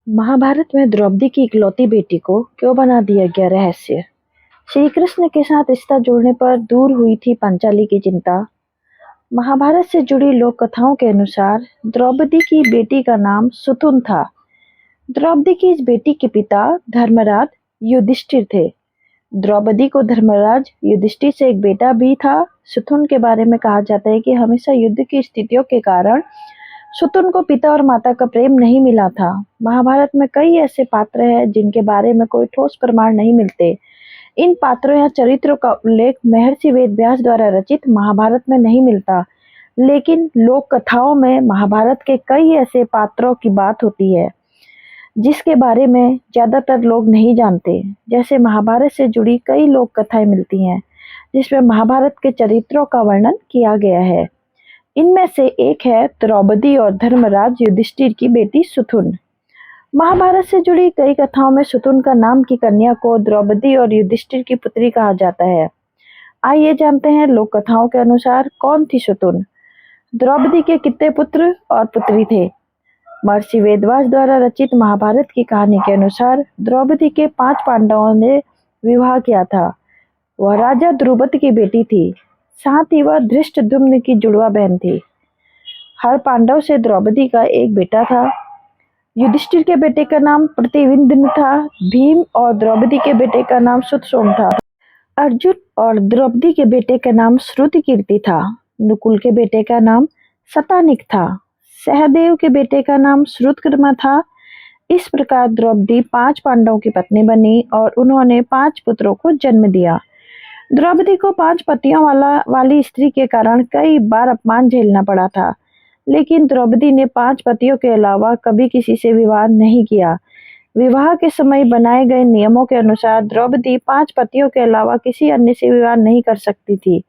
महाभारत में द्रौपदी की इकलौती बेटी को क्यों बना दिया गया रहस्य। श्री कृष्ण के साथ रिश्ता जोड़ने पर दूर हुई थी पांचाली की चिंता। महाभारत से जुड़ी लोक कथाओं के अनुसार द्रौपदी की बेटी का नाम सुतुन था। द्रौपदी की इस बेटी के पिता धर्मराज युधिष्ठिर थे। द्रौपदी को धर्मराज युधिष्ठिर से एक बेटा भी था। सुतुन के बारे में कहा जाता है कि हमेशा युद्ध की स्थितियों के कारण सुतुन को पिता और माता का प्रेम नहीं मिला था। महाभारत में कई ऐसे पात्र हैं जिनके बारे में कोई ठोस प्रमाण नहीं मिलते। इन पात्रों या चरित्रों का उल्लेख महर्षि वेदव्यास द्वारा रचित महाभारत में नहीं मिलता, लेकिन लोक कथाओं में महाभारत के कई ऐसे पात्रों की बात होती है जिसके बारे में ज्यादातर लोग नहीं जानते। जैसे महाभारत से जुड़ी कई लोक कथाएं मिलती हैं जिसमें महाभारत के चरित्रों का वर्णन किया गया है। इनमें से एक है द्रौपदी और धर्मराज युधिष्ठिर की बेटी सुतुन। महाभारत से जुड़ी कई कथाओं में सुतुन का नाम की कन्या को द्रौपदी और युधिष्ठिर की पुत्री कहा जाता है। आइए जानते हैं लोक कथाओं के अनुसार कौन थी सुतुन। द्रौपदी के कितने पुत्र और पुत्री थे। महर्षि वेदव्यास द्वारा रचित महाभारत की कहानी के अनुसार द्रौपदी के 5 पांडवों ने विवाह किया था। वह राजा द्रुपद की बेटी थी, साथ ही वह धृष्टद्युम्न की जुड़वा बहन थी। हर पांडव से द्रौपदी का एक बेटा था। युधिष्ठिर के बेटे का नाम प्रतिविंदन था। भीम और द्रौपदी के बेटे का नाम सुतसोम था। अर्जुन और द्रौपदी के बेटे का नाम श्रुतिकीर्ति था। नकुल के बेटे का नाम शतानिक था। सहदेव के बेटे का नाम श्रुतकर्मा था। इस प्रकार द्रौपदी 5 पांडवों की पत्नी बनी और उन्होंने 5 पुत्रों को जन्म दिया। द्रौपदी को 5 पतियों वाली स्त्री के कारण कई बार अपमान झेलना पड़ा था, लेकिन द्रौपदी ने 5 पतियों के अलावा कभी किसी से विवाह नहीं किया। विवाह के समय बनाए गए नियमों के अनुसार द्रौपदी 5 पतियों के अलावा किसी अन्य से विवाह नहीं कर सकती थी।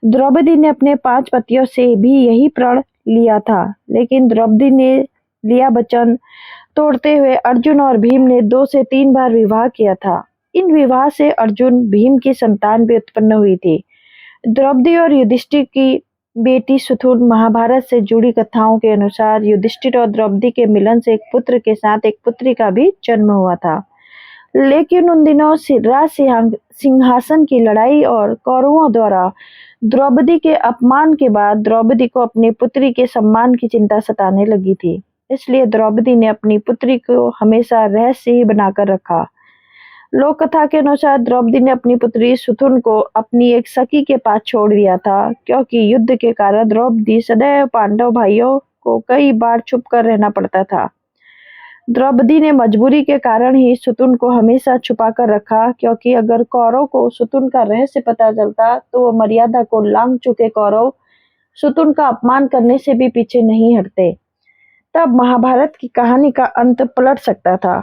द्रौपदी ने अपने 5 पतियों से भी यही प्रण लिया था, लेकिन द्रौपदी ने लिया वचन तोड़ते हुए अर्जुन और भीम ने 2 से 3 बार विवाह किया था। इन विवाह से अर्जुन भीम की संतान भी उत्पन्न हुई थी। द्रौपदी और युधिष्ठिर की बेटी सुतुन महाभारत से जुड़ी कथाओं के अनुसार युधिष्ठिर और द्रौपदी के मिलन से एक पुत्र के साथ एक पुत्री का भी जन्म हुआ था, लेकिन उन दिनों राज सिंहासन की लड़ाई और कौरवों द्वारा द्रौपदी के अपमान के बाद द्रौपदी को अपनी पुत्री के सम्मान की चिंता सताने लगी थी। इसलिए द्रौपदी ने अपनी पुत्री को हमेशा रहस्य ही बनाकर रखा। लोक कथा के अनुसार द्रौपदी ने अपनी पुत्री सुतुन को अपनी एक सखी के पास छोड़ दिया था, क्योंकि युद्ध के कारण द्रौपदी सदैव पांडव भाइयों को कई बार छुप कर रहना पड़ता था। द्रौपदी ने मजबूरी के कारण ही सुतुन को हमेशा छुपा कर रखा, क्योंकि अगर कौरव को सुतुन का रहस्य पता चलता तो वो मर्यादा को लांघ चुके कौरव सुतुन का अपमान करने से भी पीछे नहीं हटते। तब महाभारत की कहानी का अंत पलट सकता था।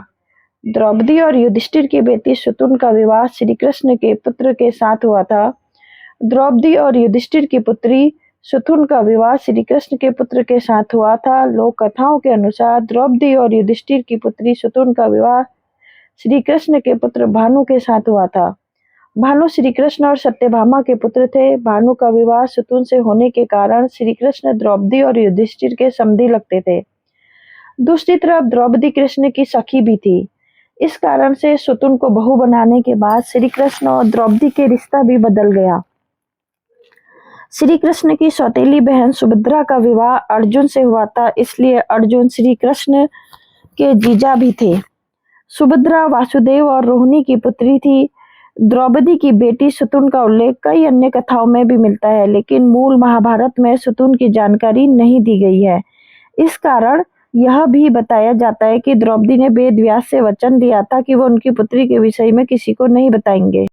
द्रौपदी और युधिष्ठिर की बेटी सुतुन का विवाह श्री कृष्ण के पुत्र के साथ हुआ था। द्रौपदी और युधिष्ठिर की पुत्री सुतुन का विवाह श्री कृष्ण के पुत्र के साथ हुआ था। लोक कथाओं के अनुसार द्रौपदी और युधिष्ठिर की पुत्री सुतुन का विवाह श्री कृष्ण के पुत्र भानु के साथ हुआ था। भानु श्री कृष्ण और सत्यभामा के पुत्र थे। भानु का विवाह सुतुन से होने के कारण श्री कृष्ण द्रौपदी और युधिष्ठिर के समधी लगते थे। दूसरी तरफ द्रौपदी कृष्ण की सखी भी थी। इस कारण से सुतुन को बहू बनाने के बाद श्री कृष्ण और द्रौपदी के रिश्ता भी बदल गया। श्री कृष्ण की सौतेली बहन सुभद्रा का विवाह अर्जुन से हुआ था, इसलिए अर्जुन श्री कृष्ण के जीजा भी थे। सुभद्रा वासुदेव और रोहिणी की पुत्री थी। द्रौपदी की बेटी सुतुन का उल्लेख कई अन्य कथाओं में भी मिलता है, लेकिन मूल महाभारत में सुतुन की जानकारी नहीं दी गई है। इस कारण यह भी बताया जाता है कि द्रौपदी ने वेदव्यास से वचन दिया था कि वह उनकी पुत्री के विषय में किसी को नहीं बताएंगे।